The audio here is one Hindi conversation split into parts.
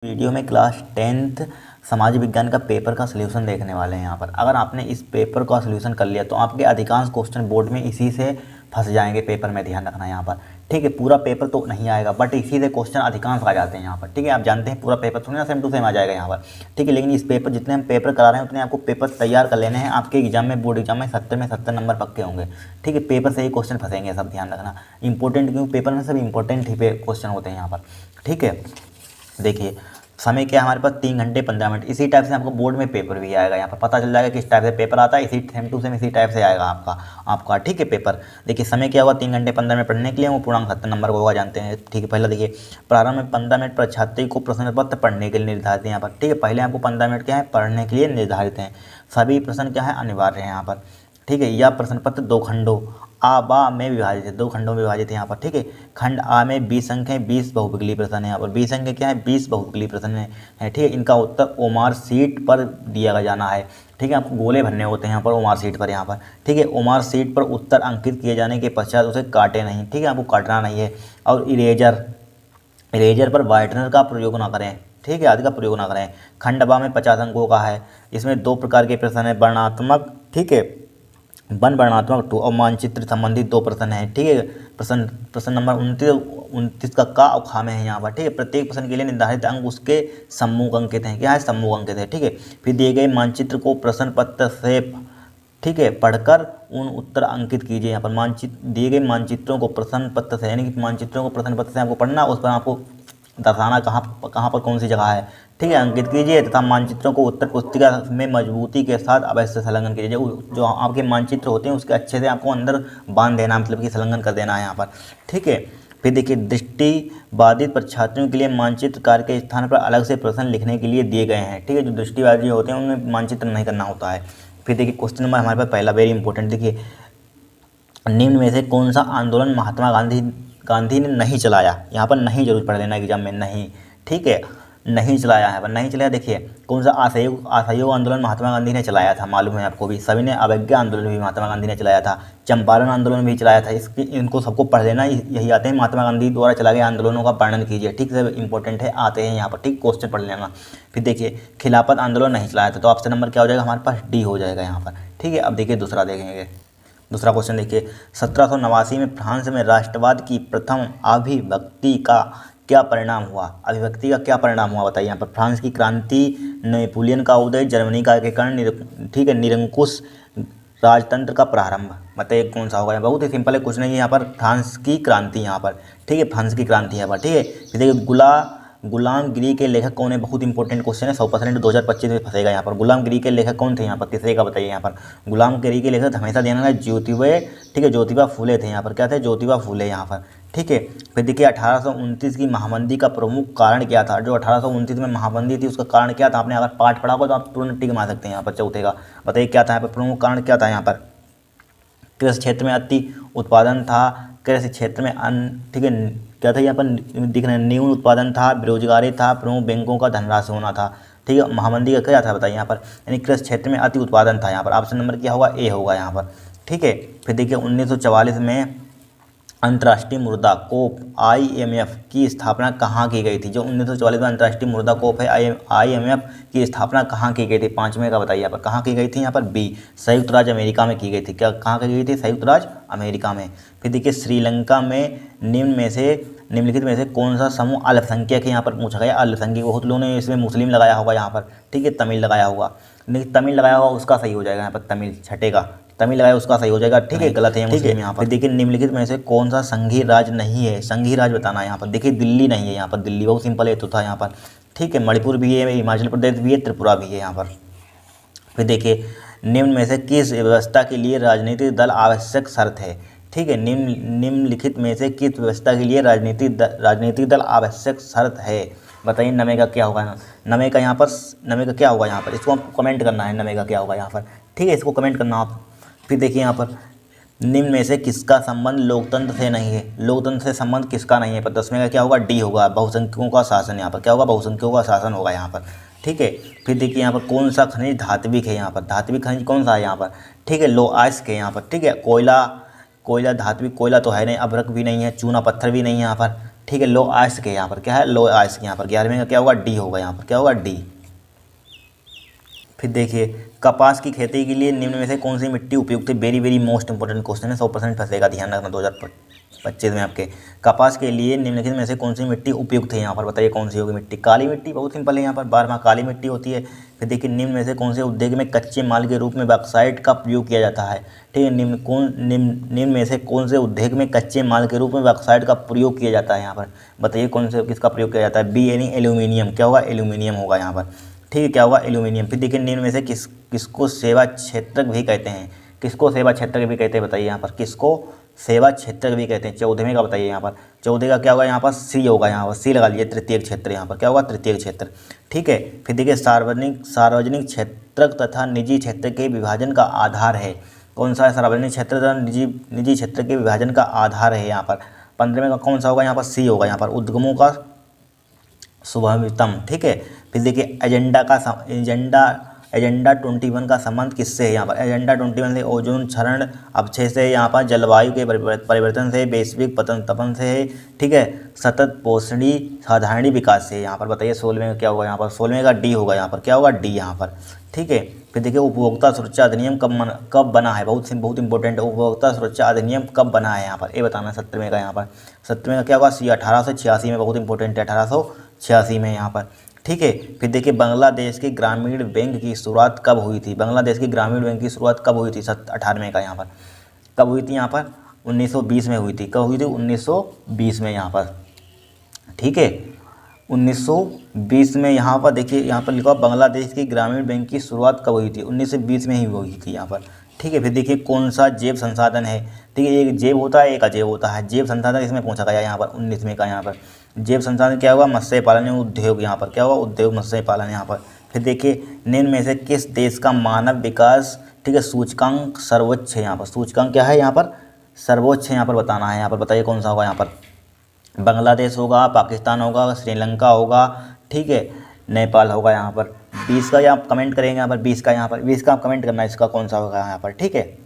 वीडियो में क्लास 10th समाज विज्ञान का पेपर का सलूशन देखने वाले हैं। यहाँ पर अगर आपने इस पेपर का सलूशन कर लिया तो आपके अधिकांश क्वेश्चन बोर्ड में इसी से फंस जाएंगे। पेपर में ध्यान रखना यहाँ पर, ठीक है। पूरा पेपर तो नहीं आएगा बट इसी से क्वेश्चन अधिकांश आ जाते हैं यहाँ पर, ठीक है। आप जानते हैं पूरा पेपर थोड़ी ना सेम टू सेम आ जाएगा यहाँ पर, ठीक है। लेकिन इस पेपर जितने हम पेपर करा रहे हैं उतने आपको पेपर तैयार कर लेने हैं। आपके एग्जाम में, बोर्ड एग्जाम में 70 नंबर पक्के होंगे, ठीक है। पेपर से ही क्वेश्चन फंसेंगे, सब ध्यान रखना। इंपॉर्टेंट क्यों, पेपर में सब इंपॉर्टेंट ही क्वेश्चन होते हैं यहाँ पर, ठीक है। देखिए समय क्या है हमारे पास 3 घंटे 15 मिनट। इसी टाइप से आपको बोर्ड में पेपर भी आएगा, यहाँ पर पता चल जाएगा किस टाइप से पेपर आता है। इसी सेम टू सेम इसी टाइप से आएगा आपका ठीक है पेपर। देखिए समय क्या होगा, 3 घंटे 15 मिनट पढ़ने के लिए, वो पूर्णांक 70 नंबर को होगा, जानते हैं, ठीक है। पहले देखिए प्रारंभ में 15 मिनट पर छात्र को प्रश्न पत्र पढ़ने के लिए निर्धारित है यहाँ पर, ठीक है। पहले आपको 15 मिनट क्या है पढ़ने के लिए निर्धारित हैं। सभी प्रश्न क्या है अनिवार्य है यहाँ पर, ठीक है। यह प्रश्न पत्र 2 खंडों आ बा में विभाजित है, 2 खंडों में विभाजित है यहाँ पर, ठीक है। खंड आ में 20 अंक है, 20 बहुविकल्पीय प्रश्न है यहाँ पर। 20 अंक क्या है, 20 बहुविकल्पीय प्रश्न है, ठीक है। इनका उत्तर ओमार सीट पर दिया जाना है, ठीक है। आपको गोले भरने होते हैं यहाँ पर ओमार सीट पर, यहाँ पर, ठीक है। ओमार सीट पर उत्तर अंकित किए जाने के पश्चात उसे काटे नहीं, ठीक है। आपको काटना नहीं है। और इरेजर पर वाइटनर का प्रयोग ना करें, ठीक है, आदि का प्रयोग ना करें। खंड बा में 50 अंकों का है। इसमें 2 प्रकार के प्रश्न है, वर्णात्मक, ठीक है, वर्णात्मक 2 और मानचित्र संबंधित 2 प्रश्न हैं, ठीक है। प्रश्न नंबर 29 का और खा में है यहाँ पर, ठीक है। प्रत्येक प्रश्न के लिए निर्धारित अंक उसके सम्मुख अंकित हैं, क्या है, सम्मुख अंकित है, ठीक है। फिर दिए गए मानचित्र को प्रश्न पत्र से, ठीक है, पढ़कर उन उत्तर अंकित कीजिए। यहाँ पर मानचित्र दिए गए मानचित्रों को प्रश्न पत्र से, यानी कि मानचित्रों को प्रश्न पत्र से आपको पढ़ना, उस पर आपको दर्शाना कहाँ पर कौन सी जगह है, ठीक है, अंकित कीजिए। तथा मानचित्रों को उत्तर पुस्तिका में मजबूती के साथ अवश्य संलग्न कीजिए। जो आपके मानचित्र होते हैं उसके अच्छे से आपको अंदर बांध देना, मतलब कि संलग्न कर देना है यहाँ पर, ठीक है। फिर देखिए दृष्टिबाधित परीक्षार्थियों के लिए मानचित्र कार्य के स्थान पर अलग से प्रश्न लिखने के लिए दिए गए हैं, ठीक है। जो दृष्टिबाधित होते हैं उनमें मानचित्र नहीं करना होता है। फिर देखिए क्वेश्चन नंबर हमारे पास पहला वेरी इंपॉर्टेंट, देखिए निम्न में से कौन सा आंदोलन महात्मा गांधी ने नहीं चलाया। यहाँ पर नहीं जरूर पढ़ लेना एग्जाम में, नहीं, ठीक है, नहीं चलाया है, पर नहीं चलाया। देखिए कौन सा असहयोग आंदोलन महात्मा गांधी ने चलाया था, मालूम है आपको भी, सभी ने। अवज्ञा आंदोलन भी महात्मा गांधी ने चलाया था, चंपारण आंदोलन भी चलाया था। इनको सबको पढ़ लेना, यही आते हैं महात्मा गांधी द्वारा चलाए गए आंदोलनों का वर्णन कीजिए, ठीक है, इंपॉर्टेंट है, आते हैं यहाँ पर, ठीक, क्वेश्चन पढ़ लेना। फिर देखिए खिलाफत आंदोलन नहीं चलाया था, तो ऑप्शन नंबर क्या हो जाएगा हमारे पास, डी हो जाएगा यहाँ पर, ठीक है। अब देखिए दूसरा देखेंगे, दूसरा क्वेश्चन देखिए 1789 में फ्रांस में राष्ट्रवाद की प्रथम अभिव्यक्ति का क्या परिणाम हुआ। अभिव्यक्ति का क्या परिणाम हुआ बताइए। यहाँ पर फ्रांस की क्रांति, नेपोलियन का उदय, जर्मनी का एकीकरण, ठीक है, निरंकुश राजतंत्र का प्रारंभ, बताइए कौन सा होगा। बहुत ही सिंपल है, कुछ नहीं है यहाँ पर, फ्रांस की क्रांति यहाँ पर, ठीक है, फ्रांस की क्रांति यहाँ पर, ठीक है। फिर देखिए गुलामगिरी के लेखक कौन है, बहुत इंपॉर्टेंट क्वेश्चन है, 100% 2025 में फंसेगा यहाँ पर। गुलामगिरी के लेखक कौन थे यहाँ पर, तीसरे का बताइए यहाँ पर। गुलामगिरी के लेखक हमेशा देना है ज्योतिबा, ठीक है, ज्योतिबा फूले थे यहाँ पर, क्या थे, ज्योतिबा फूले यहाँ पर, ठीक है। फिर देखिए 1829 की महामंदी का प्रमुख कारण क्या था। जो 1829 में महामंदी थी उसका कारण क्या था, आपने अगर पाठ पढ़ा होगा तो आप तुरंत टिक मार सकते हैं यहाँ पर, चौथे का बताइए क्या था यहाँ पर, प्रमुख कारण क्या था यहाँ पर। कृषि क्षेत्र में अति उत्पादन था, कृषि क्षेत्र में ठीक है, क्या था यहाँ पर दिख रहा है, न्यून उत्पादन था, बेरोजगारी था, प्रमुख बैंकों का धनराशि होना था, ठीक है। महामंदी का क्या था बताइए यहाँ पर, यानी कृषि क्षेत्र में अति उत्पादन था यहाँ पर। ऑप्शन नंबर क्या होगा, ए होगा यहाँ पर, ठीक है। फिर देखिए 1944 में अंतर्राष्ट्रीय मुद्रा कोष IMF की स्थापना कहाँ की गई थी। जो 1944 में अंतर्राष्ट्रीय मुद्रा कोष है IMF की स्थापना कहाँ की गई थी, 5वें का बताइए यहाँ पर, कहाँ की गई थी यहाँ पर, बी संयुक्त राज्य अमेरिका में की गई थी। क्या कहाँ की गई थी, संयुक्त राज्य अमेरिका में। फिर देखिए श्रीलंका में निम्नलिखित में से कौन सा समूह अल्पसंख्यक है, यहाँ पर पूछा गया अल्पसंख्यक। बहुत लोगों ने इसमें मुस्लिम लगाया होगा यहाँ पर, ठीक है, तमिल लगाया होगा, लेकिन तमिल लगाया होगा उसका सही हो जाएगा यहाँ पर, तमिल छठे का तमिल लगाया उसका सही हो जाएगा, ठीक है, गलत है मुस्लिम यहाँ पर। देखिए निम्नलिखित में से कौन सा संघीय राज्य नहीं है, संघीय राज्य बताना है यहाँ पर। देखिए दिल्ली नहीं है यहाँ पर, दिल्ली बहुत सिंपल है तो था यहाँ पर, ठीक है। मणिपुर भी है, हिमाचल प्रदेश भी है, त्रिपुरा भी है यहाँ पर। फिर देखिए निम्न में से किस व्यवस्था के लिए राजनीतिक दल आवश्यक शर्त है, ठीक है। निम्नलिखित में से किस व्यवस्था के लिए राजनीतिक दल आवश्यक शर्त है, बताइए। नमे का क्या होगा, नमे का यहाँ पर, नमे का क्या होगा यहाँ पर, इसको आपको कमेंट करना है, नमे का क्या होगा यहाँ पर, ठीक है, इसको कमेंट करना आप। फिर देखिए यहाँ पर निम्न में से किसका संबंध लोकतंत्र से नहीं है, लोकतंत्र से संबंध किसका नहीं है, पर 10वें का क्या होगा, डी होगा, बहुसंख्यकों का शासन। यहाँ पर क्या होगा, बहुसंख्यकों का शासन होगा यहाँ पर, ठीक है। फिर देखिए यहाँ पर कौन सा खनिज धात्विक है, यहाँ पर धात्विक खनिज कौन सा है यहाँ पर, ठीक है, लो अयस्क है यहाँ पर, ठीक है। कोयला धात्विक कोयला तो है नहीं, अभ्रक भी नहीं है, चूना पत्थर भी नहीं है यहाँ पर, ठीक है, लो आयस्क के यहाँ पर क्या है, लो आयस्क यहाँ पर 11वें का क्या होगा, डी होगा यहाँ पर, क्या होगा, डी। फिर देखिए कपास की खेती के लिए निम्न में से कौन सी मिट्टी उपयुक्त है, very very most important question है, 100% फंसेगा, ध्यान रखना 2025 में आपके। कपास के लिए निम्नलिखित में से कौन सी मिट्टी उपयुक्त है, यहाँ पर बताइए कौन सी होगी मिट्टी, काली मिट्टी, बहुत सिंपल है, यहाँ पर 12 काली मिट्टी होती है। फिर देखिए निम्न में से कौन से उद्योग में कच्चे माल के रूप में बॉक्साइट का प्रयोग किया जाता है, ठीक है, निम्न में से कौन से उद्योग में कच्चे माल के रूप में बॉक्साइट का प्रयोग किया जाता है, यहाँ पर बताइए कौन से किसका प्रयोग किया जाता है, बी यानी एल्यूमिनियम, क्या होगा, एल्यूमिनियम होगा यहाँ पर, ठीक है, क्या होगा, एल्यूमिनियम। फिर देखिए निम्न में से किसको सेवा क्षेत्रक भी कहते हैं, किसको सेवा क्षेत्रक भी कहते हैं, बताइए यहाँ पर किसको सेवा क्षेत्रक भी कहते हैं, 14वें का बताइए यहाँ पर, 14 का क्या होगा, यहाँ पर सी होगा, यहाँ पर सी लगा लीजिए, तृतीय क्षेत्र, यहाँ पर क्या होगा, तृतीय क्षेत्र, ठीक है। फिर देखिए सार्वजनिक क्षेत्रक तथा निजी क्षेत्र के विभाजन का आधार है, कौन सा है, सार्वजनिक क्षेत्र तथा निजी क्षेत्र के विभाजन का आधार है, यहाँ पर 15वें का कौन सा होगा, यहाँ पर सी होगा, यहाँ पर उद्गमों का शुभतम, ठीक है। फिर देखिए एजेंडा 21 का संबंध किससे है, यहाँ पर एजेंडा 21 से ओजोन क्षरण अपक्षय से, यहाँ पर जलवायु के परिवर्तन से, वैश्विक तपन से है, ठीक है, सतत पोषणी साधारणी विकास से, यहाँ पर बताइए 16वें का क्या होगा, यहाँ पर 16वें का डी होगा, यहाँ पर क्या होगा, डी यहाँ पर, ठीक है। फिर देखिए उपभोक्ता सुरक्षा अधिनियम कब बना है, बहुत इंपॉर्टेंट है, उपभोक्ता सुरक्षा अधिनियम कब बना है, यहाँ पर ये बताना है। 17वें का यहाँ पर 17वें का क्या होगा, सी 1886 में, बहुत इंपॉर्टेंट है, 1886 में यहाँ पर, ठीक है। फिर देखिए बांग्लादेश के ग्रामीण बैंक की शुरुआत कब हुई थी, बांग्लादेश की ग्रामीण बैंक की शुरुआत कब हुई थी, 18वें का यहाँ पर कब हुई थी, यहाँ पर 1920 में हुई थी, कब हुई थी, 1920 में यहाँ पर, ठीक है, 1920 में यहाँ पर देखिए, यहाँ पर लिखा बांग्लादेश की ग्रामीण बैंक की शुरुआत कब हुई थी, 1920 में ही हुई थी यहाँ पर, ठीक है। फिर देखिए कौन सा जैव संसाधन है, ठीक है, एक जैव होता है, एक अजैव होता है, जैव संसाधन इसमें पूछा गया यहाँ पर 19वें का, यहाँ पर जैव संसाधन क्या होगा, मत्स्य पालन उद्योग, यहाँ पर क्या होगा, उद्योग मत्स्य पालन यहाँ पर। फिर देखिए निम्न में से किस देश का मानव विकास, ठीक है, सूचकांक सर्वोच्च है, यहाँ पर सूचकांक क्या है, यहाँ पर सर्वोच्च है, यहाँ पर बताना है, यहाँ पर बताइए कौन सा होगा, यहाँ पर बांग्लादेश होगा, पाकिस्तान होगा, श्रीलंका होगा, ठीक है, नेपाल होगा, यहाँ पर 20 का आप कमेंट करेंगे, यहाँ पर 20 का, यहाँ पर 20 का आप कमेंट करना है, इसका कौन सा होगा यहाँ पर, ठीक है,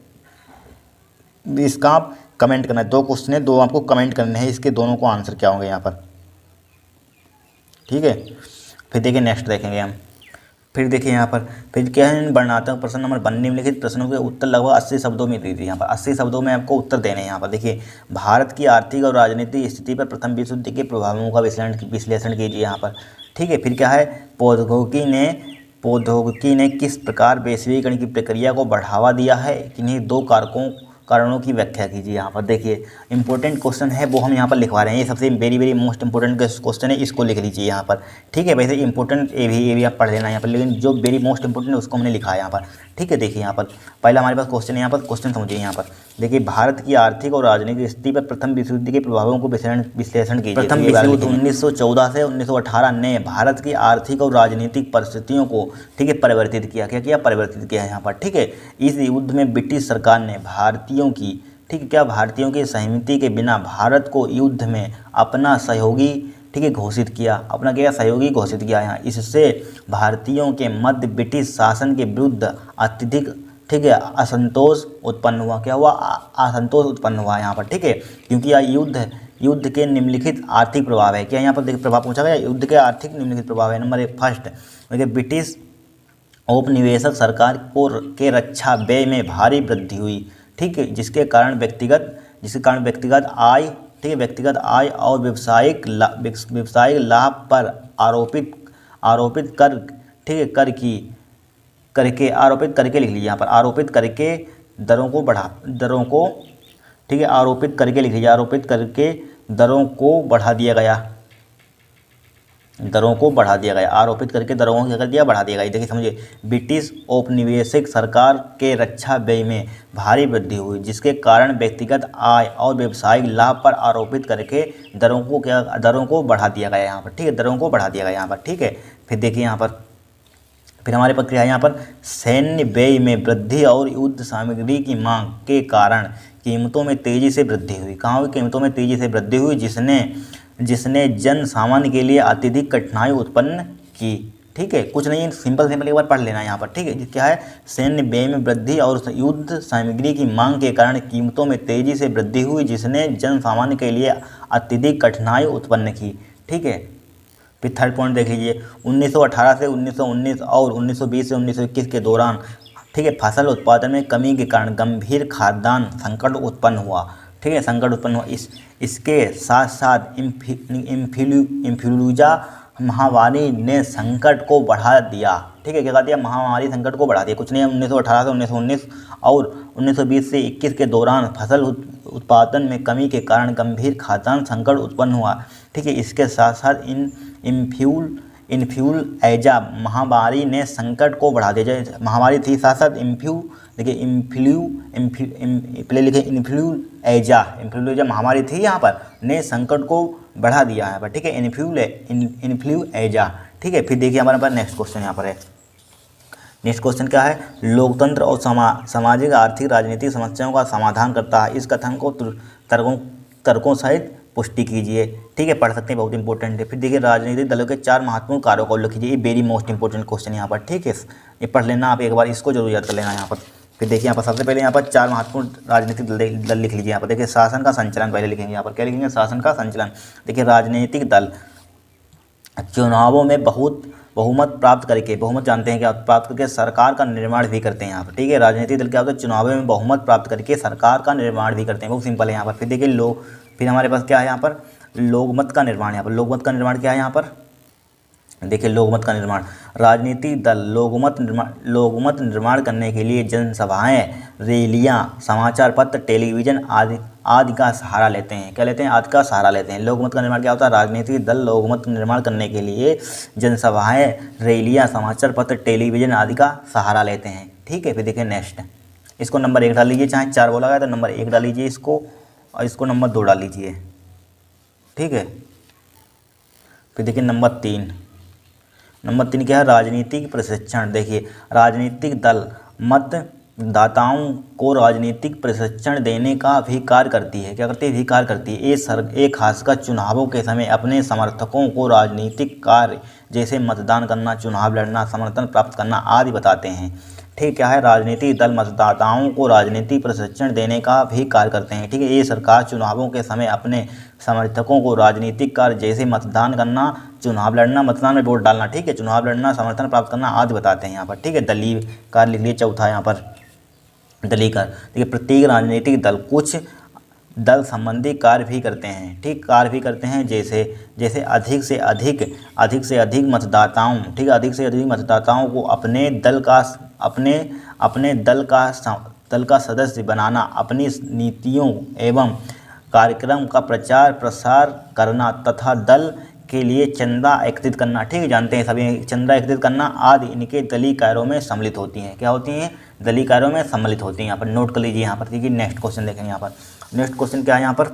20 का आप कमेंट करना है, 2 क्वेश्चन है, 2 आपको कमेंट करने हैं, इसके दोनों को आंसर क्या होंगे यहाँ पर, ठीक है। फिर देखिए नेक्स्ट देखेंगे हम, फिर देखिए यहाँ पर फिर क्या है, वर्णनात्मक प्रश्न नंबर 1 निम्नलिखित प्रश्नों के उत्तर लगभग 80 शब्दों में दी थी, यहाँ पर 80 शब्दों में आपको उत्तर देने हैं। यहाँ पर देखिए भारत की आर्थिक और राजनीतिक स्थिति पर प्रथम विश्व युद्ध के प्रभावों का विश्लेषण कीजिए यहाँ पर, ठीक है। फिर क्या है, प्रौद्योगिकी ने किस प्रकार वैश्वीकरण की प्रक्रिया को बढ़ावा दिया है, किन्हीं 2 कारणों की व्याख्या कीजिए। यहाँ पर देखिए इंपॉर्टेंट क्वेश्चन है, वो हम यहाँ पर लिखवा रहे हैं, ये सबसे very very most important question है, इसको लिख लीजिए यहाँ पर, ठीक है। वैसे इंपॉर्टेंट ये भी आप पढ़ लेना यहाँ पर, लेकिन जो वेरी मोस्ट इंपॉर्टेंट है उसको हमने लिखा है यहाँ पर, ठीक है। देखिए यहाँ पर पहला हमारे पास क्वेश्चन है, यहाँ पर क्वेश्चन समझिए। यहाँ पर देखिए भारत की आर्थिक और राजनीतिक स्थिति पर प्रथम विश्व युद्ध के प्रभावों को विश्लेषण कीजिए। प्रथम विश्व युद्ध 1914 से 1918 ने भारत की आर्थिक और राजनीतिक परिस्थितियों को, ठीक है, परिवर्तित किया। क्या किया, परिवर्तित किया यहाँ पर, ठीक है। इस युद्ध में ब्रिटिश सरकार ने भारतीयों की, ठीक है, क्या भारतीयों की सहमति के बिना भारत को युद्ध में अपना सहयोगी, ठीक है, घोषित किया, अपना क्या सहयोगी घोषित किया यहाँ। इससे भारतीयों के मध्य ब्रिटिश शासन के विरुद्ध अत्यधिक, ठीक है, असंतोष उत्पन्न हुआ। क्या हुआ, असंतोष उत्पन्न हुआ यहाँ पर, ठीक है, क्योंकि यह युद्ध के निम्नलिखित आर्थिक प्रभाव है। क्या यहाँ पर देखिए प्रभाव पूछा गया, युद्ध के आर्थिक निम्नलिखित प्रभाव है। नंबर 1 फर्स्ट, ब्रिटिश औपनिवेशक सरकार के रक्षा व्यय में भारी वृद्धि हुई, ठीक है, जिसके कारण व्यक्तिगत आय, ठीक है, व्यक्तिगत आय और व्यावसायिक लाभ पर आरोपित कर, ठीक है, आरोपित करके लिख लीजिए यहाँ पर, आरोपित करके दरों को, ठीक है, आरोपित करके लिख लीजिए, आरोपित करके दरों को बढ़ा दिया गया, आरोपित करके दरों को क्या कर दिया, बढ़ा दिया गया। देखिए समझिए, ब्रिटिश औपनिवेशिक सरकार के रक्षा व्यय में भारी वृद्धि हुई, जिसके कारण व्यक्तिगत आय और व्यावसायिक लाभ पर आरोपित करके दरों को बढ़ा दिया गया यहाँ पर, ठीक है, दरों को बढ़ा दिया गया यहाँ पर, ठीक है। फिर देखिए यहाँ पर फिर हमारे पास क्या है, यहाँ पर सैन्य व्यय में वृद्धि और युद्ध सामग्री की मांग के कारण कीमतों में तेजी से वृद्धि हुई। कहाँ हुई, कीमतों में तेजी से वृद्धि हुई, जिसने जन सामान्य के लिए अत्यधिक कठिनाई उत्पन्न की, ठीक है, कुछ नहीं, सिंपल सिंपल एक बार पढ़ लेना यहाँ पर, ठीक है। क्या है, सैन्य व्यय में वृद्धि और युद्ध सामग्री की मांग के कारण कीमतों में तेजी से वृद्धि हुई, जिसने जन सामान्य के लिए अत्यधिक कठिनाई उत्पन्न की, ठीक है। फिर थर्ड पॉइंट देख लीजिए, 1918 से 1919 और 1920 से 1921 के दौरान, ठीक है, फसल उत्पादन में कमी के कारण गंभीर खाद्यान्न संकट उत्पन्न हुआ, ठीक है, संकट उत्पन्न हुआ। इसके साथ साथ इन्फ्लुएंजा महामारी ने संकट को बढ़ा दिया, ठीक है, क्या कहती है, महामारी संकट को बढ़ा दिया, कुछ नहीं है। 1918 से 1919 और 1920 से 21 के दौरान फसल उत्पादन में कमी के कारण गंभीर खाद्यान्न संकट उत्पन्न हुआ, ठीक है। इसके साथ साथ इन्फ्लुएंजा महामारी ने संकट को बढ़ा दिया, जैसे महामारी थी, साथ साथ देखिए इन्फ्लुएंजा महामारी थी यहाँ पर, ने संकट को बढ़ा दिया है, ठीक है, इन्फ्लुएंजा, ठीक है। फिर देखिए हमारे पास नेक्स्ट क्वेश्चन यहाँ पर है। नेक्स्ट क्वेश्चन क्या है, लोकतंत्र और सामाजिक आर्थिक राजनीतिक समस्याओं का समाधान करता है, इस कथन को तर्कों सहित पुष्टि कीजिए, ठीक है, पढ़ सकते हैं, बहुत इंपॉर्टेंट है। फिर देखिए राजनीतिक दलों के 4 महत्वपूर्ण कार्यों को उल्लेख कीजिए, ये वेरी मोस्ट इंपॉर्टेंट क्वेश्चन यहाँ पर, ठीक है, ये पढ़ लेना आप एक बार, इसको जरूर याद कर लेना यहाँ पर। फिर देखिए यहाँ पर सबसे पहले यहाँ पर 4 महत्वपूर्ण राजनीतिक दल लिख लीजिए यहाँ पर। देखिए शासन का संचालन पहले लिखेंगे यहाँ पर, क्या लिखेंगे, शासन का संचालन। देखिए राजनीतिक दल चुनावों में बहुमत प्राप्त करके, बहुमत जानते हैं क्या, प्राप्त करके सरकार का निर्माण भी करते हैं यहाँ पर, ठीक है। राजनीतिक दल क्या होता है, चुनावों में बहुमत प्राप्त करके सरकार का निर्माण भी करते हैं, बहुत सिंपल है यहाँ पर। फिर देखिए फिर हमारे पास क्या है यहाँ पर, लोकमत का निर्माण। यहाँ पर लोकमत का निर्माण क्या है यहाँ पर, देखिए लोकमत का निर्माण, राजनीतिक दल लोकमत निर्माण करने के लिए जनसभाएं, रैलियां, समाचार पत्र, टेलीविज़न आदि का सहारा लेते हैं। क्या लेते हैं, आदि का सहारा लेते हैं। लोकमत का निर्माण क्या होता है, राजनीतिक दल लोकमत निर्माण करने के लिए जनसभाएं, रैलियां, समाचार पत्र, टेलीविज़न आदि का सहारा लेते हैं, ठीक है। फिर देखिए नेक्स्ट, इसको नंबर 1 डाल लीजिए, चाहे 4 बोला गया तो नंबर 1 डाल लीजिए इसको, और इसको नंबर 2 डाल लीजिए, ठीक है। फिर देखिए नंबर 3 क्या है, राजनीतिक प्रशिक्षण। देखिए राजनीतिक दल मतदाताओं को राजनीतिक प्रशिक्षण देने का भी कार्य करती है, क्या करती है, भी कार्य करती है। ये खासकर चुनावों के समय अपने समर्थकों को राजनीतिक कार्य जैसे मतदान करना, चुनाव लड़ना, समर्थन प्राप्त करना आदि बताते हैं, ठीक, क्या है, राजनीतिक दल मतदाताओं को राजनीतिक प्रशिक्षण देने का भी कार्य करते हैं, ठीक है। ये सरकार चुनावों के समय अपने समर्थकों को राजनीतिक कार्य जैसे मतदान करना, चुनाव लड़ना, मतदान में वोट डालना, ठीक है, चुनाव लड़ना, समर्थन प्राप्त करना आदि बताते हैं यहाँ पर, ठीक है। दलीय कार्य लिख लीजिए, चौथा यहाँ पर दलीय कार्य। देखिए प्रत्येक राजनीतिक दल कुछ दल संबंधी कार्य भी करते हैं, ठीक, कार्य भी करते हैं, जैसे अधिक से अधिक मतदाताओं, ठीक है, अधिक से अधिक मतदाताओं को अपने दल का सदस्य बनाना, अपनी नीतियों एवं कार्यक्रम का प्रचार प्रसार करना तथा दल के लिए चंदा एकत्रित करना, ठीक है, जानते हैं सभी, चंदा एकत्रित करना आदि इनके दलीय कार्यों में सम्मिलित होती हैं। क्या होती हैं, दलीय कार्यों में सम्मिलित होती हैं। यहाँ पर नोट कर लीजिए यहाँ पर। देखिए नेक्स्ट क्वेश्चन देखेंगे यहाँ पर। नेक्स्ट क्वेश्चन क्या है यहाँ पर,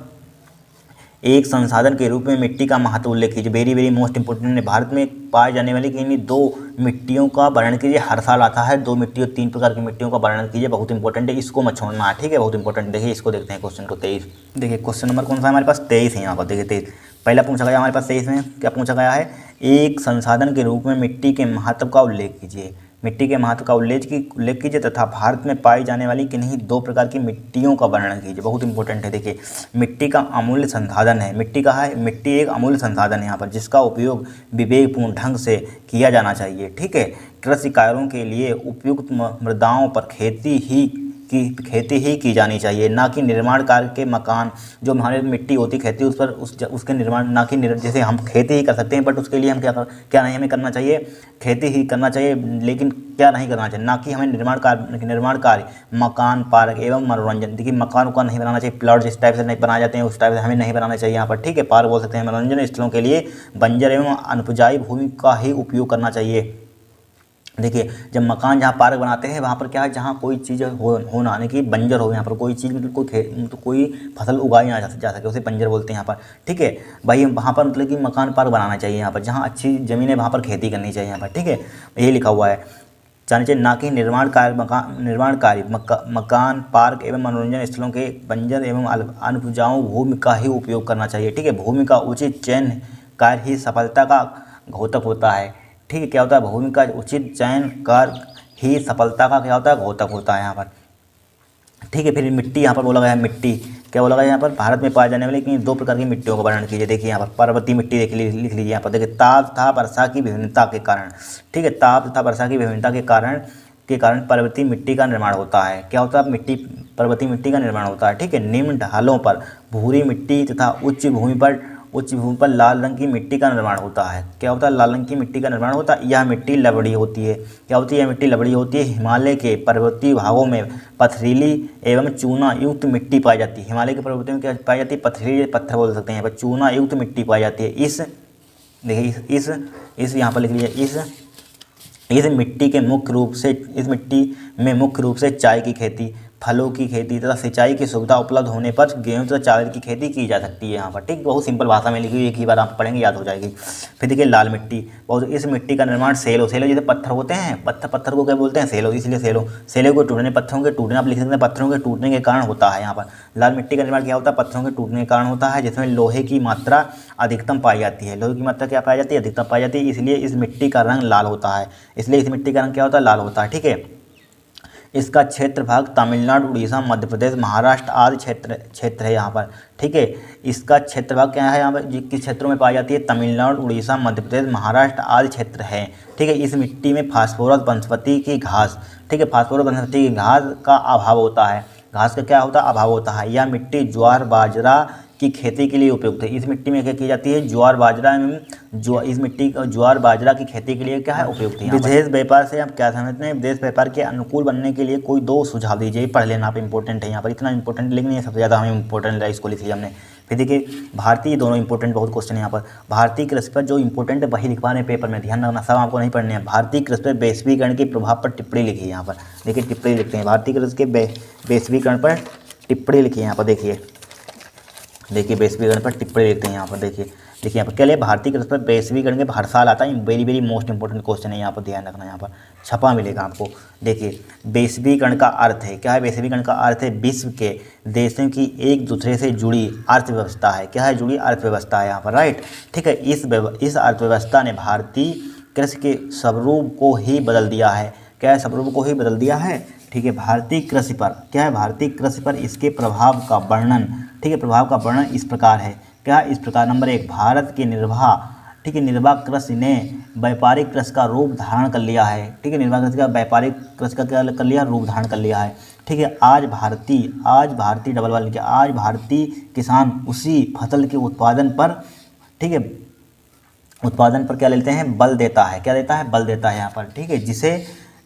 एक संसाधन के रूप में मिट्टी का महत्व उल्लेख कीजिए। वेरी मोस्ट इंपोर्टेंट है। भारत में पाए जाने वाली किन्हीं 2 मिट्टियों का वर्णन कीजिए। हर साल आता है 2 मिट्टी और 3 प्रकार की मिट्टियों का वर्णन कीजिए, बहुत इंपॉर्टेंट है, इसको मत छोड़ना है, ठीक है, बहुत इंपॉर्टेंट। देखिए इसको देखते हैं क्वेश्चन को 23। देखिए क्वेश्चन नंबर कौन सा है हमारे पास, 23 है यहाँ पर। देखिए 23 पहला पूछा गया हमारे पास, 23 में क्या पूछा गया है, एक संसाधन के रूप में मिट्टी के महत्व का उल्लेख कीजिए। मिट्टी के महत्व का उल्लेख कीजिए तथा भारत में पाई जाने वाली किन्हीं 2 प्रकार की मिट्टियों का वर्णन कीजिए, बहुत इंपॉर्टेंट है। देखिए मिट्टी का अमूल्य संसाधन है, मिट्टी एक अमूल्य संसाधन है यहाँ पर, जिसका उपयोग विवेकपूर्ण ढंग से किया जाना चाहिए, ठीक है। कृषि कार्यों के लिए उपयुक्त मृदाओं पर खेती ही की जानी चाहिए, ना कि निर्माण कार्य के मकान, जो हमारे मिट्टी होती खेती उस पर उसके निर्माण, ना कि जैसे हम खेती ही कर सकते हैं बट उसके लिए हम क्या नहीं हमें करना चाहिए, खेती ही करना चाहिए, लेकिन क्या नहीं करना चाहिए, ना कि हमें निर्माण कार्य मकान, पार्क एवं मनोरंजन। देखिए मकान को नहीं बनाना चाहिए, प्लॉट जिस टाइप से नहीं बनाए जाते हैं उस टाइप से हमें नहीं बनाना चाहिए यहाँ पर, ठीक है। पार्क बोल सकते हैं। मनोरंजन स्थलों के लिए बंजर एवं अनुपजाई भूमि का ही उपयोग करना चाहिए। देखिए जब मकान जहाँ पार्क बनाते हैं वहाँ पर क्या है, जहाँ कोई चीज़ हो ना, यानी कि बंजर हो, यहाँ पर कोई चीज़ मतलब कोई फसल उगाई ना जा सके, उसे बंजर बोलते हैं यहाँ पर, ठीक है भाई। वहाँ पर मतलब कि मकान पार्क बनाना चाहिए यहाँ पर, जहाँ अच्छी ज़मीन है वहाँ पर खेती करनी चाहिए यहाँ पर, ठीक है, यही लिखा हुआ है। जाना चाहिए ना कि निर्माण कार्य मकान, पार्क एवं मनोरंजन स्थलों के बंजर एवं अनउपजाऊ भूमि का ही उपयोग करना चाहिए, ठीक है। भूमि का उचित चयन कार्य ही सफलता का घोतक होता है, ठीक है। क्या होता है, भूमि का उचित चयन कर ही सफलता का क्या होता है, घोतक होता है यहाँ पर। ठीक है। फिर मिट्टी यहाँ पर बोला गया है, मिट्टी क्या बोला गया है यहाँ पर, भारत में पाए जाने वाले कि 2 प्रकार की मिट्टियों का वर्णन कीजिए। देखिए यहाँ पर पर्वतीय मिट्टी लिख लीजिए यहाँ पर। देखिए ताप तथा वर्षा की विभिन्नता के कारण, ठीक है, ताप तथा वर्षा की विभिन्नता के कारण पर्वतीय मिट्टी का निर्माण होता है। क्या होता है, पर्वतीय मिट्टी का निर्माण होता है। ठीक है। निम्न ढालों पर भूरी मिट्टी तथा उच्च भूमि पर लाल रंग की मिट्टी का निर्माण होता है। क्या होता है, लाल रंग की मिट्टी का निर्माण होता है। यह मिट्टी लवड़ी होती है। क्या होती है, यह मिट्टी लवड़ी होती है। हिमालय के पर्वतीय भागों में पथरीली एवं चूना युक्त मिट्टी पाई जाती है। हिमालय के पर्वतों में क्या पाई जाती है, पथरीली पत्थर बोल सकते हैं यहाँ पर, चूना युक्त मिट्टी पाई जाती है। देखिए इस यहाँ पर लिख लीजिए, इस मिट्टी में मुख्य रूप से चाय की खेती, फलों की खेती तथा सिंचाई की सुविधा उपलब्ध होने पर गेहूं तथा चावल की खेती की जा सकती है यहाँ पर। ठीक, बहुत सिंपल भाषा में लिखी हुई, एक ही बार आप पढ़ेंगे याद हो जाएगी। फिर देखिए लाल मिट्टी, बहुत इस मिट्टी का निर्माण सेलो जैसे पत्थर होते हैं, पत्थर को क्या बोलते हैं, सेलो, इसलिए सेलो को टूटने, पत्थरों के टूटने, आप लिख सकते हैं पत्थरों के टूटने के कारण होता है यहाँ पर। लाल मिट्टी का निर्माण क्या होता है, पत्थरों के टूटने के कारण होता है, जिसमें लोहे की मात्रा अधिकतम पाई जाती है। लोहे की मात्रा क्या पाई जाती है, अधिकतम पाई जाती है, इसलिए इस मिट्टी का रंग लाल होता है। इसलिए इस मिट्टी का रंग क्या होता है, लाल होता है। ठीक है। इसका क्षेत्र भाग तमिलनाडु, उड़ीसा, मध्य प्रदेश, महाराष्ट्र आदि क्षेत्र है यहाँ पर। ठीक है। इसका क्षेत्र भाग क्या है यहाँ पर, किस क्षेत्रों में पाई जाती है, तमिलनाडु, उड़ीसा, मध्य प्रदेश, महाराष्ट्र आदि क्षेत्र है। ठीक है। इस मिट्टी में फास्फोरस वनस्पति की घास, ठीक है, फास्फोरस वनस्पति की घास का अभाव होता है। घास का क्या होता है, अभाव होता है। यह मिट्टी ज्वार बाजरा की खेती के लिए उपयुक्त है। इस मिट्टी में क्या की जाती है, ज्वार बाजरा इस मिट्टी ज्वार बाजरा की खेती के लिए क्या है, उपयुक्त है। विदेश व्यापार से आप क्या समझते हैं, विदेश व्यापार के अनुकूल बनने के लिए कोई 2 सुझाव दीजिए। पढ़ लेना आप, इंपॉर्टेंट है यहाँ पर, इतना इंपॉर्टेंट लिखनी है, सबसे ज़्यादा हमें इंपॉर्टेंट है, इसको लिख लिया हमने। फिर देखिए भारतीय, दोनों इंपॉर्टेंट बहुत क्वेश्चन है यहाँ पर। भारतीय कृषि पर जो इंपॉर्टेंट है वही लिखवा रहे हैं पेपर में, ध्यान रखना, सब आपको नहीं पढ़ने हैं। भारतीय कृषि पर वैश्वीकरण के प्रभाव पर टिप्पणी लिखी है यहाँ पर। देखिए टिप्पणी लिखते हैं, भारतीय कृषि के वैश्वीकरण पर टिप्पणी लिखी है यहाँ पर। देखिए वैश्वीकरण पर टिप्पणी लिखते हैं यहाँ पर। देखिए यहाँ पर क्या लिया, भारतीय कृषि पर वैश्वीकरण के हर साल आता है, वेरी मोस्ट इंपॉर्टेंट क्वेश्चन है यहाँ पर, ध्यान रखना, यहाँ पर छपा मिलेगा आपको। देखिए वैश्वीकरण का अर्थ है, क्या है वैश्वीकरण का अर्थ है, विश्व के देशों की एक दूसरे से जुड़ी अर्थव्यवस्था है। क्या है, जुड़ी अर्थव्यवस्था है यहाँ पर, राइट। ठीक है। इस अर्थव्यवस्था ने भारतीय कृषि के स्वरूप को ही बदल दिया है। क्या है, स्वरूप को ही बदल दिया है। ठीक है। भारतीय कृषि पर क्या है, भारतीय कृषि पर इसके प्रभाव का वर्णन, ठीक है, प्रभाव का वर्णन इस प्रकार है। क्या, इस प्रकार, नंबर 1, भारत के निर्वाह कृषि ने व्यापारिक कृषि का रूप धारण कर लिया है। ठीक है। निर्वाह कृषि का व्यापारिक कृषि का क्या कर लिया, रूप धारण कर लिया है। ठीक है। आज भारतीय डबल वाले के, आज भारतीय किसान उसी फसल के उत्पादन पर, ठीक है, उत्पादन पर क्या लेते हैं, बल देता है। क्या देता है, बल देता है यहाँ पर। ठीक है।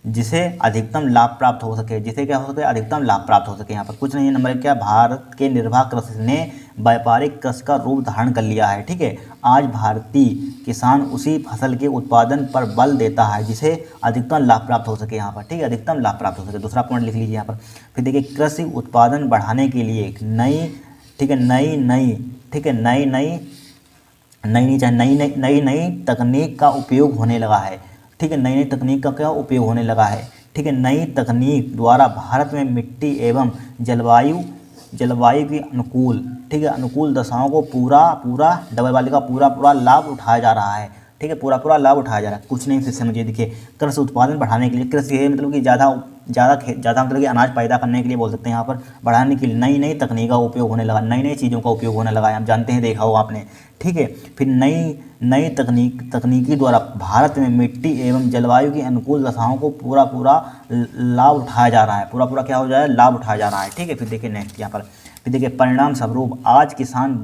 जिसे अधिकतम लाभ प्राप्त हो सके, जिसे क्या हो सके, अधिकतम लाभ प्राप्त हो सके। यहाँ पर कुछ नहीं है। नंबर 1 क्या, भारत के निर्वाह कृषि ने व्यापारिक कृषि का रूप धारण कर लिया है। ठीक है। आज भारतीय किसान उसी फसल के उत्पादन पर बल देता है जिसे अधिकतम लाभ प्राप्त हो सके यहाँ पर। ठीक है, अधिकतम लाभ प्राप्त हो सके। दूसरा पॉइंट लिख लीजिए यहाँ पर। फिर देखिए कृषि उत्पादन बढ़ाने के लिए नई तकनीक का उपयोग होने लगा है। ठीक है। नई तकनीक का क्या उपयोग होने लगा है। ठीक है। नई तकनीक द्वारा भारत में मिट्टी एवं जलवायु की अनुकूल, ठीक है, अनुकूल दशाओं को पूरा डबल वाले का पूरा लाभ उठाया जा रहा है। ठीक है, पूरा लाभ उठाया जा रहा है। कुछ नहीं, फिर समझिए। देखिए कृषि उत्पादन बढ़ाने के लिए, कृषि है मतलब कि ज़्यादा मतलब कि अनाज पैदा करने के लिए बोल सकते हैं यहाँ पर, बढ़ाने के लिए नई तकनीक का उपयोग होने लगा, नई चीज़ों का उपयोग होने लगा है, आप जानते हैं, देखा होगा आपने। ठीक है। फिर नई तकनीकी द्वारा भारत में मिट्टी एवं जलवायु की अनुकूल दशाओं को पूरा लाभ उठाया जा रहा है, पूरा क्या हो जाए, लाभ उठाया जा रहा है। ठीक है। फिर देखिए नेक्स्ट यहाँ पर, फिर देखिए परिणाम स्वरूप आज किसान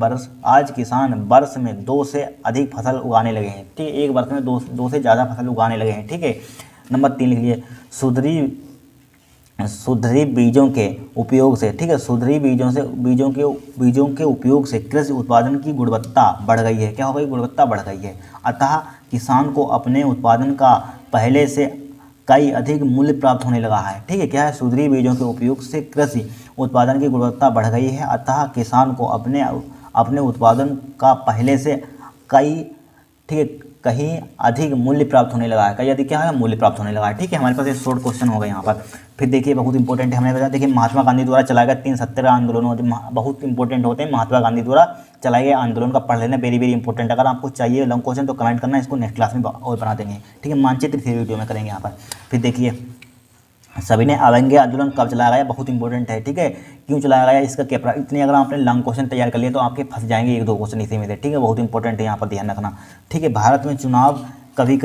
वर्ष में 2 से अधिक फसल उगाने लगे हैं। ठीक है, एक वर्ष में 2 से ज़्यादा फसल उगाने लगे हैं। ठीक है। नंबर 3 लिख लीजिए, सुधरी बीजों के उपयोग से, ठीक है, सुधरी बीजों के उपयोग से कृषि उत्पादन की गुणवत्ता बढ़ गई है। क्या हो गई, गुणवत्ता बढ़ गई है। अतः किसान को अपने उत्पादन का पहले से कई अधिक मूल्य प्राप्त होने लगा है। ठीक है। क्या है, सुधरी बीजों के उपयोग से कृषि उत्पादन की गुणवत्ता बढ़ गई है। अतः किसान को अपने उत्पादन का पहले से कई कहीं अधिक मूल्य प्राप्त होने लगा है, कहीं अधिक क्या है, मूल्य प्राप्त होने लगा है। ठीक है, हमारे पास ये शॉर्ट क्वेश्चन होगा यहाँ पर। फिर देखिए बहुत इंपॉर्टेंट है, हमने बताया देखिए महात्मा गांधी द्वारा चलाए गए 3 सत्याग्रह आंदोलनों, बहुत इंपॉर्टेंट होते हैं। महात्मा गांधी द्वारा चलाए गए आंदोलन का पढ़ लेना, वेरी वेरी इंपॉर्टेंट। अगर आपको चाहिए लॉन्ग क्वेश्चन तो कमेंट करना, इसको नेक्स्ट क्लास में और बना देंगे। ठीक है, मानचित्र 3 वीडियो में करेंगे यहाँ पर। फिर देखिए सभी ने अवंगे आंदोलन कब चलाया गया, बहुत इंपॉर्टेंट है। ठीक है, क्यों चलाया गया, इसका क्या इतनी अगर आपने लॉन्ग क्वेश्चन तैयार कर लिए तो आपके फंस जाएंगे 1-2 क्वेश्चन इसी में से। ठीक है, बहुत इंपॉर्टेंट है, यहाँ पर ध्यान रखना। ठीक है, भारत में चुनाव कभी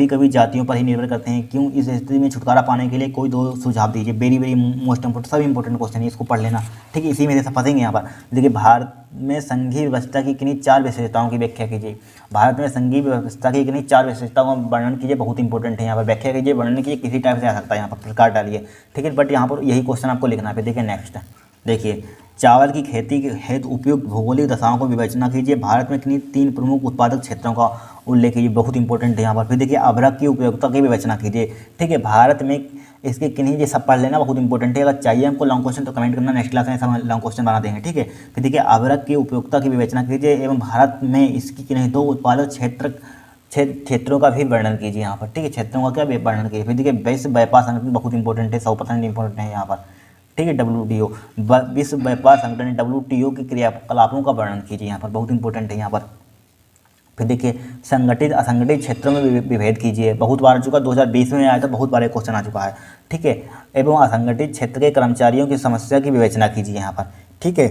कभी जातियों पर ही निर्भर करते हैं, क्यों, इस स्थिति में छुटकारा पाने के लिए कोई 2 सुझाव दीजिए। वेरी वेरी मोस्ट इंपॉर्टेंट, सब इंपॉर्टेंट क्वेश्चन है, इसको पढ़ लेना। ठीक है, इसी में से फंसेंगे यहाँ पर। देखिए भारत में संघीय व्यवस्था की किन्हीं 4 विशेषताओं की व्याख्या कीजिए। भारत में संघीय व्यवस्था की किन्हीं 4 विशेषताओं का वर्णन कीजिए, बहुत इंपॉर्टेंट है यहाँ पर। व्याख्या कीजिए, वर्णन कीजिए, किसी टाइप से आ सकता है यहाँ पर, प्रकार डालिए। ठीक है, बट यहाँ पर यही क्वेश्चन आपको लिखना है। देखिए नेक्स्ट, देखिए चावल की खेती के हेतु उपयुक्त भौगोलिक दशाओं को विवेचना कीजिए। भारत में किन्हीं 3 प्रमुख उत्पादक क्षेत्रों का उल्लेख कीजिए, बहुत इंपॉर्टेंट है यहाँ पर। फिर देखिए अभ्रक की उपयोगिता की विवेचना कीजिए। ठीक है, भारत में इसके किन्हीं, ये सब पढ़ लेना, बहुत इंपॉर्टेंट है। अगर चाहिए हमको लॉन्ग क्वेश्चन तो कमेंट करना, नेक्स्ट क्लास में सब लॉन्ग क्वेश्चन बना देंगे। ठीक है, फिर देखिए अभ्रक की उपयोगिता की विवेचना कीजिए एवं भारत में इसकी किन्हीं 2 उत्पादक क्षेत्रों का भी वर्णन कीजिए यहाँ पर। ठीक है, क्षेत्रों का क्या वर्णन कीजिए। फिर देखिए विश्व व्यापार संगठन, बहुत इंपॉर्टेंट है, 100% इंपॉर्टेंट है यहाँ पर। ठीक है, WTO, विश्व व्यापार संगठन WTO के क्रियाकलापों का वर्णन कीजिए यहाँ पर, बहुत इंपॉर्टेंट है यहाँ पर। फिर देखिए संगठित असंगठित क्षेत्रों में विभेद कीजिए, बहुत बार आ चुका, 2020 में आया था, बहुत बार क्वेश्चन आ चुका है। ठीक है, एवं असंगठित क्षेत्र के कर्मचारियों की समस्या की विवेचना कीजिए यहाँ पर। ठीक है,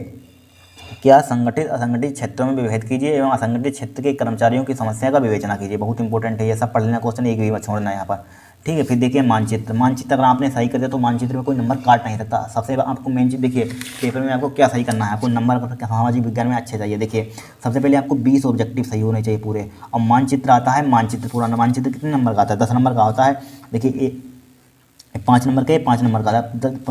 क्या संगठित असंगठित क्षेत्रों में विभेद कीजिए एवं असंगठित क्षेत्र के कर्मचारियों की समस्या का विवेचना कीजिए, बहुत इंपॉर्टेंट है, ये सब पढ़ लेना क्वेश्चन, एक भी मत छोड़ना यहाँ पर। ठीक है, फिर देखिए मानचित्र अगर आपने सही कर दिया तो मानचित्र में कोई नंबर काट नहीं सकता। सबसे आपको मेन चीज़ देखिए, पेपर में आपको क्या सही करना है, आपको नंबर सामाजिक विज्ञान में अच्छे चाहिए। देखिए सबसे पहले आपको 20 ऑब्जेक्टिव सही होने चाहिए पूरे, और मानचित्र आता है, मानचित्र पूरा मानचित्र कितने नंबर का आता है, 10 नंबर का होता है। देखिए 5 नंबर के 5 नंबर का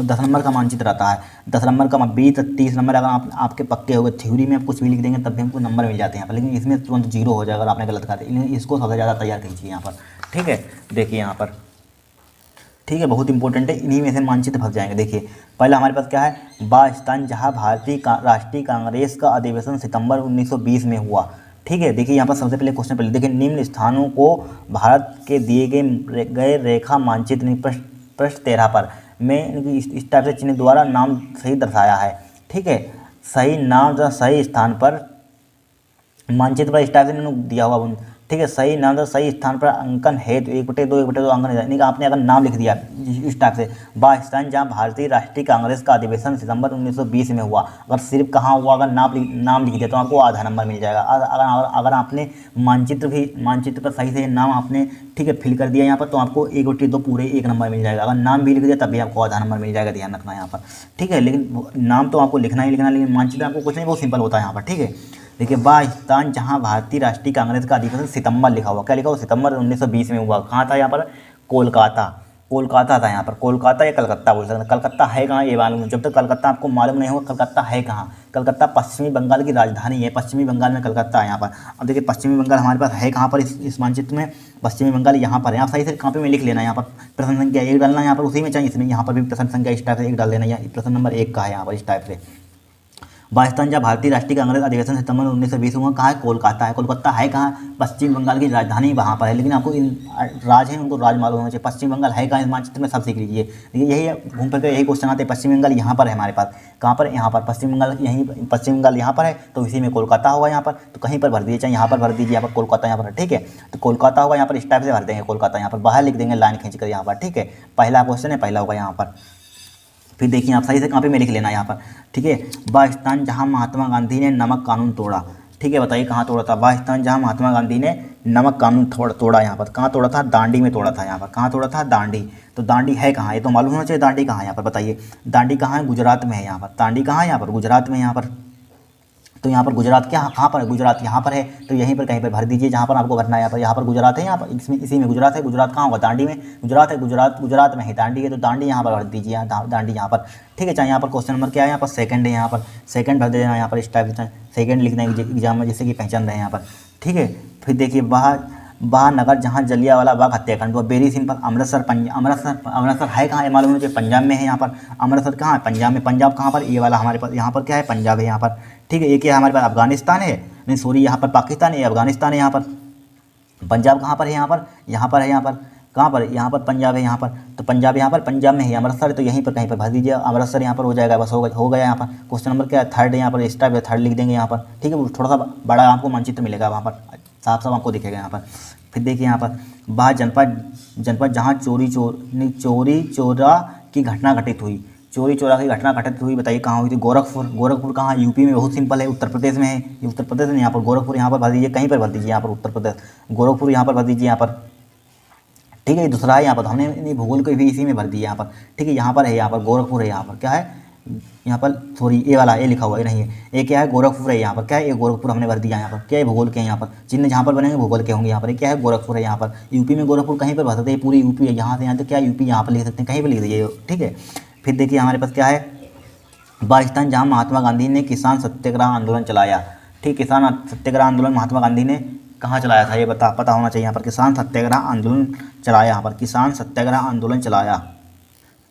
10 नंबर का मानचित्र आता है, 10 नंबर का 20 30 नंबर। अगर आपके पक्के हो गए, थ्योरी में आप कुछ भी लिख देंगे तब भी हमको नंबर मिल जाते हैं यहाँ पर, लेकिन इसमें तुरंत 0 हो जाएगा अगर आपने गलत कर दिया। इसको सबसे ज़्यादा तैयार कीजिए यहाँ पर। ठीक है, देखिए यहाँ पर, ठीक है, बहुत इंपॉर्टेंट है, इन्हीं में से मानचित्र फंस जाएंगे। देखिए पहला हमारे पास क्या है, बास्थान, जहाँ भारतीय राष्ट्रीय कांग्रेस का अधिवेशन सितंबर 1920 में हुआ। ठीक है, देखिए यहाँ पर सबसे पहले क्वेश्चन पहले देखिए, निम्न स्थानों को भारत के दिए गए रेखा मानचित्र पृष्ठ 13 पर में इस टाइप से चिन्ह द्वारा नाम सही दर्शाया है। ठीक है, सही नाम जो सही स्थान पर मानचित्र पर इस टाइप से दिया हुआ। ठीक है, सही नाम तो सही स्थान पर अंकन हेतु 1/2 अंकन, यानी कि आपने अगर नाम लिख दिया इस टाइप से, बास्थान जहाँ भारतीय राष्ट्रीय कांग्रेस का अधिवेशन सितंबर 1920 में हुआ, अगर सिर्फ कहाँ हुआ अगर नाम लिख दिया तो आपको आधा नंबर मिल जाएगा। अगर आपने मानचित्र पर सही से नाम आपने, ठीक है, फिल कर दिया यहाँ पर तो आपको 1/2 पूरे 1 नंबर मिल जाएगा। अगर नाम भी लिख दिया तब भी आपको आधा नंबर मिल जाएगा, ध्यान रखना यहाँ पर। ठीक है, लेकिन नाम तो आपको लिखना ही लिखना, लेकिन मानचित्र आपको कुछ नहीं, बहुत सिंपल होता है यहाँ पर। ठीक है, देखिए बास्थान जहाँ भारतीय राष्ट्रीय कांग्रेस का अधिवेशन सितंबर लिखा हुआ, क्या लिखा हुआ, सितंबर 1920 में हुआ। कहाँ था यहाँ पर, कोलकाता था यहाँ पर, कोलकाता या कलकत्ता बोल सकते हैं। कलकत्ता है कहाँ ये मालूम, जब तक कलकत्ता आपको मालूम नहीं होगा कलकत्ता है कहाँ। कलकत्ता पश्चिमी बंगाल की राजधानी है, पश्चिमी बंगाल में कलकत्ता है यहाँ पर। अब देखिए पश्चिमी बंगाल हमारे पास है कहाँ पर, इस मानचित्र में पश्चिमी बंगाल यहाँ पर है। आप सही से कॉपी में लिख लेना, यहाँ पर प्रश्न संख्या 1 डालना यहाँ पर, उसी में चाहिए इसमें, यहाँ पर भी प्रश्न संख्या इस टाइप से 1 डाल देना, या प्रश्न नंबर 1 का है यहाँ पर इस टाइप से। बास्थान जहाँ भारतीय राष्ट्रीय कांग्रेस अधिवेशन सितंबर 1920 में कहाँ है, कोलकाता है। कोलकाता है कहाँ, पश्चिम बंगाल की राजधानी वहाँ पर है, लेकिन आपको इन राज हैं उनको राज मालूम होना चाहिए। पश्चिम बंगाल है कहाँ, इस मानचित्र में सब सीख लीजिए। देखिए यही घूम फिर कर यही क्वेश्चन आते हैं, पश्चिम बंगाल यहाँ पर है हमारे पास, कहाँ पर, यहाँ पर पश्चिम बंगाल, यहीं पश्चिम बंगाल यहाँ पर है तो इसी में कोलकाता होगा यहाँ पर, तो कहीं पर भर दीजिए, चाहे यहाँ पर भर दीजिए, यहाँ पर कोलकाता यहाँ पर। ठीक है, तो कोलकाता होगा यहाँ पर, इस टाइप से भर देंगे कोलकाता, यहाँ पर बाहर लिख देंगे लाइन खींच कर यहाँ पर। ठीक है, पहला क्वेश्चन है, पहला होगा यहाँ पर। फिर देखिए आप सही से कॉपी में लिख लेना यहाँ पर। ठीक है, बास्थान जहाँ महात्मा गांधी ने नमक कानून तोड़ा। ठीक है, बताइए कहाँ तोड़ा था, बास्थान जहाँ महात्मा गांधी ने नमक कानून तोड़ा, यहाँ पर कहाँ तोड़ा था, दांडी में तोड़ा था। यहाँ पर कहाँ तोड़ा था, दांडी। तो दांडी है कहाँ, ये तो मालूम होना चाहिए दांडी कहाँ है यहाँ पर, बताइए दांडी कहाँ है, गुजरात में है यहाँ पर। दांडी कहाँ है, यहाँ पर गुजरात में, यहाँ पर। तो यहाँ पर गुजरात क्या कहाँ पर है, गुजरात यहाँ पर है, तो यहीं पर कहीं पर भर दीजिए जहाँ पर आपको भरना है। यहाँ पर गुजरात है, यहाँ पर इसमें इसी में गुजरात है। गुजरात कहाँ होगा, दांडी में। गुजरात है, गुजरात में है, दांडी है, तो दांडी यहाँ पर भर दीजिए, दांडी यहाँ पर। ठीक है, चाहे यहाँ पर क्वेश्चन नंबर क्या है, यहाँ पर सेकंड है, यहाँ पर सेकंड भर देना यहाँ पर इस टाइप से, सेकंड लिखना है एग्जाम में, जैसे कि पहचान रहे हैं यहाँ पर। ठीक है, फिर देखिए नगर जहाँ जलियांवाला बाग हत्याकांड हुआ, वेरी सिंपल, अमृतसर है कहाँ, ये मालूम होना चाहिए, पंजाब में है यहाँ पर। अमृतसर कहाँ है, पंजाब में। पंजाब कहाँ पर, ये वाला हमारे पास यहाँ पर क्या है, पंजाब है यहाँ पर। ठीक है, ये क्या है हमारे पास, अफगानिस्तान है, नहीं सॉरी यहाँ पर पाकिस्तान है, अफगानिस्तान है यहाँ पर। पंजाब कहाँ पर है यहाँ पर, यहाँ पर है, यहाँ पर कहाँ पर, यहाँ पर पंजाब है, यहाँ पर तो पंजाब यहाँ पर, पंजाब में है अमृतसर, तो यहीं पर कहीं पर भर दीजिए अमृतसर, यहाँ पर हो जाएगा, बस हो गया यहाँ पर। क्वेश्चन नंबर क्या है, थर्ड यहाँ पर, इस टाइप थर्ड लिख देंगे यहाँ पर, ठीक है। वो थोड़ा सा बड़ा आपको मानचित्र मिलेगा वहाँ पर, साफ साफ आपको दिखेगा यहाँ पर। फिर देखिए यहाँ पर, वह जनपद जहाँ चोरी चोरा की घटना घटित हुई, चोरी चोरा की घटना घटित हुई, बताइए कहाँ हुई थी, गोरखपुर कहाँ, यूपी में, बहुत सिंपल है, उत्तर प्रदेश में है, ये उत्तर प्रदेश में, यहाँ पर गोरखपुर यहाँ पर भर दीजिए, कहीं पर भर दीजिए यहाँ पर, उत्तर प्रदेश गोरखपुर यहाँ पर भर दीजिए यहाँ पर, ठीक है। दूसरा है यहाँ पर, हमने भूगोल को भी इसी में भर दिया यहाँ पर, ठीक है। यहाँ पर है, यहाँ पर गोरखपुर है, यहाँ पर क्या है, यहाँ पर सॉरी ए वाला ए लिखा हुआ है, नहीं है ये क्या है, गोरखपुर है, यहाँ पर क्या है, ये गोरखपुर हमने भर दिया यहाँ पर, क्या है, भूगोल के यहाँ पर चिन्ह जहाँ पर बनेंगे भूगोल के होंगे, यहाँ पर क्या है, गोरखपुर है, यहाँ पर यूपी में गोरखपुर कहीं पर भर सकते हैं, पूरी यूपी है, यहाँ से यहाँ तक क्या यूपी यहाँ पर लिख सकते हैं, कहीं पर लिख दीजिए, ठीक है। फिर देखिए हमारे पास क्या है, पाकिस्तान जहाँ महात्मा गांधी ने किसान सत्याग्रह आंदोलन चलाया, ठीक, किसान सत्याग्रह आंदोलन महात्मा गांधी ने कहाँ चलाया था, ये पता होना चाहिए यहाँ पर, किसान सत्याग्रह आंदोलन चलाया, यहाँ पर किसान सत्याग्रह आंदोलन चलाया,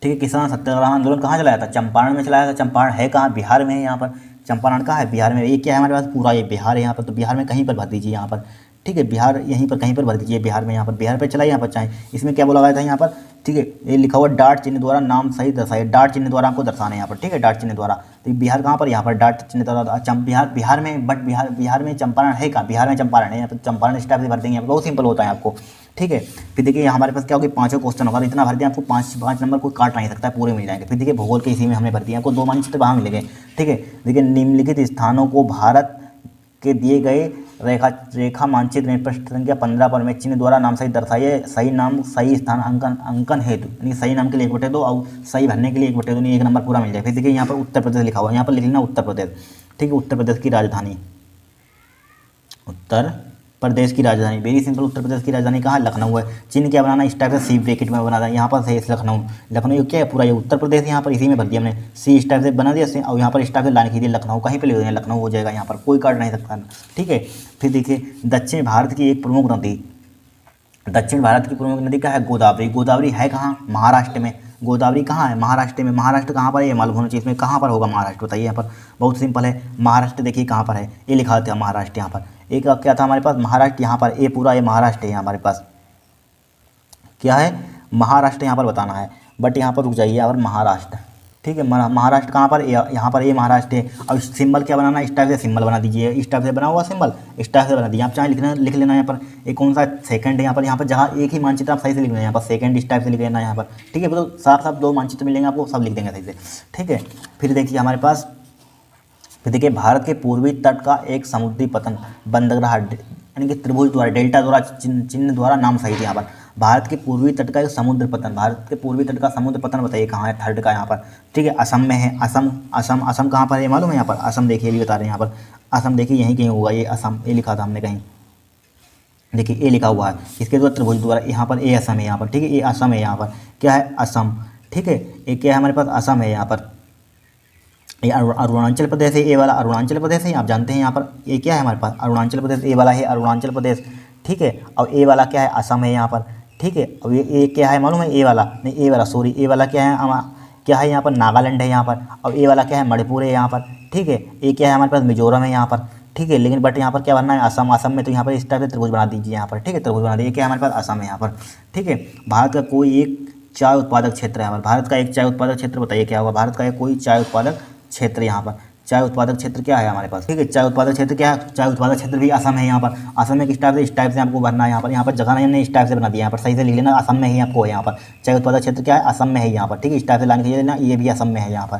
ठीक है। किसान सत्याग्रह आंदोलन कहाँ चलाया था, चंपारण में चलाया था, चंपारण है कहाँ, बिहार में है, यहाँ पर चंपारण कहाँ है, बिहार में, ये क्या है हमारे पास, पूरा ये बिहार है यहाँ पर, तो बिहार में कहीं पर भर दीजिए यहाँ पर, ठीक है, बिहार यहीं पर कहीं पर भर दीजिए, बिहार में, यहाँ पर बिहार पर चला, यहाँ पर चाहे, इसमें क्या बोला गया था यहाँ पर, ठीक है, ये लिखा हुआ डाट चिन्ह द्वारा नाम सही दर्शाए, डाट चिन्ह द्वारा आपको दर्शाना है यहाँ पर, ठीक है, डाट चिन्ह द्वारा, तो बिहार कहाँ पर, यहाँ पर डाट चिन्ह द्वारा, बिहार में, बट बिहार में चंपारण है कहाँ, बिहार में चंपारण है, यहाँ पर चंपारण स्टाइल से भर देंगे, बहुत सिंपल होता है आपको, ठीक है। फिर देखिए हमारे पास क्या होगी, पाँचों क्वेश्चन होगा, इतना भर दिया आपको, पाँच नंबर कोई काट नहीं सकता है, पूरे मिल जाएंगे। फिर देखिए भूगोल के इसी में हमने भर दिया, आपको 2 मानचित्र वहाँ मिलेंगे, ठीक है। देखिए निम्नलिखित स्थानों को भारत के दिए गए रेखा मानचित्र में पृष्ठ संख्या 15 पर में चिन्ह द्वारा नाम सही दर्शाइए, सही नाम सही स्थान अंकन हेतु, यानी सही नाम के लिए 1/2 और सही भरने के लिए 1/2, नहीं 1 नंबर पूरा मिल जाए। फिर देखिए यहाँ पर उत्तर प्रदेश लिखा हुआ है, यहाँ पर लिख लेना उत्तर प्रदेश, ठीक है, उत्तर प्रदेश की राजधानी, उत्तर प्रदेश की राजधानी, वेरी सिंपल, उत्तर प्रदेश की राजधानी कहाँ, लखनऊ है। चिन्ह क्या बनाना, इस टाइप से सी ब्रैकेट में बनाना, यहाँ पर से लखनऊ क्या है, पूरा ये उत्तर प्रदेश, यहाँ पर इसी में भर दिया हमने, सी इस टाइप से बना दिया, और यहाँ पर इस टाइप से लाइन खींची, लखनऊ कहीं पे लिख देंगे, लखनऊ हो जाएगा, यहाँ पर कोई काट नहीं सकता, ठीक है। फिर देखिए दक्षिण भारत की एक प्रमुख नदी, दक्षिण भारत की प्रमुख नदी क्या है, गोदावरी, गोदावरी है कहाँ, महाराष्ट्र में, गोदावरी कहाँ है, महाराष्ट्र में, महाराष्ट्र कहाँ पर है, ये मालूम होना चाहिए, इसमें कहाँ पर होगा महाराष्ट्र, बताइए यहाँ पर, बहुत सिंपल है, महाराष्ट्र देखिए कहाँ पर है, ये लिखा था महाराष्ट्र, यहाँ पर एक क्या था हमारे पास, महाराष्ट्र, यहाँ पर ये पूरा ये महाराष्ट्र है, यहाँ हमारे पास क्या है, महाराष्ट्र यहाँ पर बताना है, बट यहाँ पर रुक जाइए, यहाँ पर महाराष्ट्र, ठीक है, महाराष्ट्र कहाँ पर, यहाँ पर ये महाराष्ट्र है। और सिंबल क्या बनाना, इस टाइप से सिंबल बना दीजिए, इस टाइप से बना हुआ सिंबल इस टाइप से बना दीजिए, आप चाहे लिख लेना यहाँ पर, एक कौन सा सेकंड है, यहाँ पर जहाँ एक ही मानचित्र आप सही से लिख लेना, यहाँ पर सेकंड इस टाइप से लिख लेना यहाँ पर, ठीक है, तो साफ 2 मानचित्र मिलेंगे आपको, सब लिख देंगे सही से, ठीक है। फिर देखिए हमारे पास, फिर देखिए भारत के पूर्वी तट का एक समुद्री पतन बंदरगाह, यानी कि त्रिभुज द्वारा, डेल्टा द्वारा, चिन्ह द्वारा नाम सही थे यहाँ पर, भारत के पूर्वी तट का एक समुद्र पतन, भारत के पूर्वी तट का समुद्र पतन बताइए कहाँ है, थर्ड का यहाँ पर, ठीक है, असम में है, असम कहाँ पर है मालूम है, यहाँ पर असम देखिए, भी बता रहे हैं यहाँ पर, असम देखिए यहीं कहीं होगा, ये असम, ये लिखा था हमने कहीं, देखिए ये लिखा हुआ है, इसके द्वारा त्रिभुज द्वारा, यहाँ पर ये असम है, यहाँ पर ठीक है, ये असम है, यहाँ पर क्या है, असम, ठीक है, ये क्या है हमारे पास, असम है, यहाँ पर ये अरुणाचल प्रदेश है, ये वाला अरुणाचल प्रदेश है, आप जानते हैं, यहाँ पर ये क्या है हमारे पास, अरुणाचल प्रदेश, ये वाला है अरुणाचल प्रदेश, ठीक है, और ये वाला क्या है, असम है यहाँ पर, ठीक है, और ये क्या है मालूम है, ये वाला नहीं, ये वाला सॉरी, ये वाला क्या है, क्या है यहाँ पर, नागालैंड है यहाँ पर, और ये वाला क्या है, मणिपुर है यहाँ पर, ठीक है, ये क्या है हमारे पास, मिजोरम है यहाँ पर, ठीक है, लेकिन बट यहाँ पर क्या बनना है, असम में, तो यहाँ पर इस टाइप से त्रिभुज बना दीजिए यहाँ पर, ठीक है, त्रिभुज बना दीजिए, क्या है हमारे पास, असम है यहाँ पर, ठीक है। भारत का कोई एक चाय उत्पादक क्षेत्र है, भारत का एक चाय उत्पादक क्षेत्र बताइए क्या होगा, भारत का एक कोई चाय उत्पादक क्षेत्र, यहाँ पर चाय उत्पादक क्षेत्र क्या है हमारे पास, ठीक है, चाय उत्पादक क्षेत्र क्या है, चाय उत्पादक क्षेत्र भी असम है यहाँ पर, असम में किस टाइप से, इस टाइप से आपको भरना है यहाँ पर जगह नहीं, हमने इस टाइप से बना दिया, यहाँ पर सही से लिख लेना, असम में ही आपको है यहाँ पर, चाय उत्पादक क्षेत्र क्या है, असम में है यहाँ पर, ठीक है, इस टाइप से लाइन खींच लेना, ये भी असम में है यहाँ पर,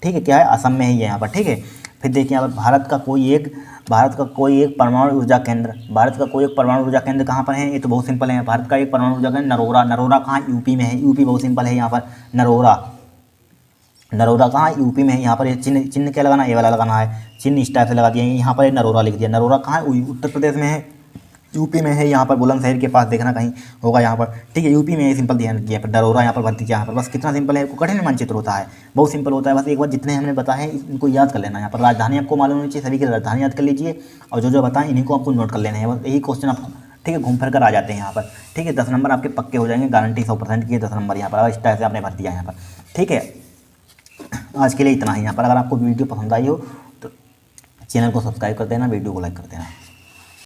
ठीक है, क्या है, असम में ही है यहाँ पर, ठीक है। फिर देखिए यहाँ पर भारत का कोई एक परमाणु ऊर्जा केंद्र कहाँ पर है, ये तो बहुत सिंपल है, भारत का एक परमाणु ऊर्जा केंद्र नरोरा कहाँ, यूपी में है, यूपी बहुत सिंपल है यहाँ पर, नरोरा कहाँ, यूपी में है, यहाँ पर चिन्ह क्या लगाना, ये वाला लगाना है, चिन्ह इस टाइप से लगा दिया, यहाँ पर नरोरा लिख दिया, नरोरा कहाँ है, उत्तर प्रदेश में है, यूपी में है, यहाँ पर बुलंदशहर के पास देखना कहीं होगा यहाँ पर, ठीक है, यूपी में सिंपल ध्यान रखिए, पर नरोरा यहाँ पर भर दीजिए यहाँ पर, बस कितना सिंपल है, कठिन मानचित्र होता है, बहुत सिंपल होता है, बस एक बार जितने हमने बताए इनको याद कर लेना, यहाँ पर राजधानी आपको मालूम होनी चाहिए, सभी की राजधानी याद कर लीजिए, और जो बताएं इन्हीं को आपको नोट कर लेना है, बस यही क्वेश्चन आप, ठीक है, घूम फिर कर आ जाते हैं यहाँ पर, ठीक है, 10 नंबर आपके पक्के हो जाएंगे, गारंटी 100% की 10 नंबर यहाँ पर, इस टाइप से आपने भर दिया यहाँ पर, ठीक है। आज के लिए इतना ही यहाँ पर, अगर आपको वीडियो पसंद आई हो तो चैनल को सब्सक्राइब कर देना, वीडियो को लाइक कर देना।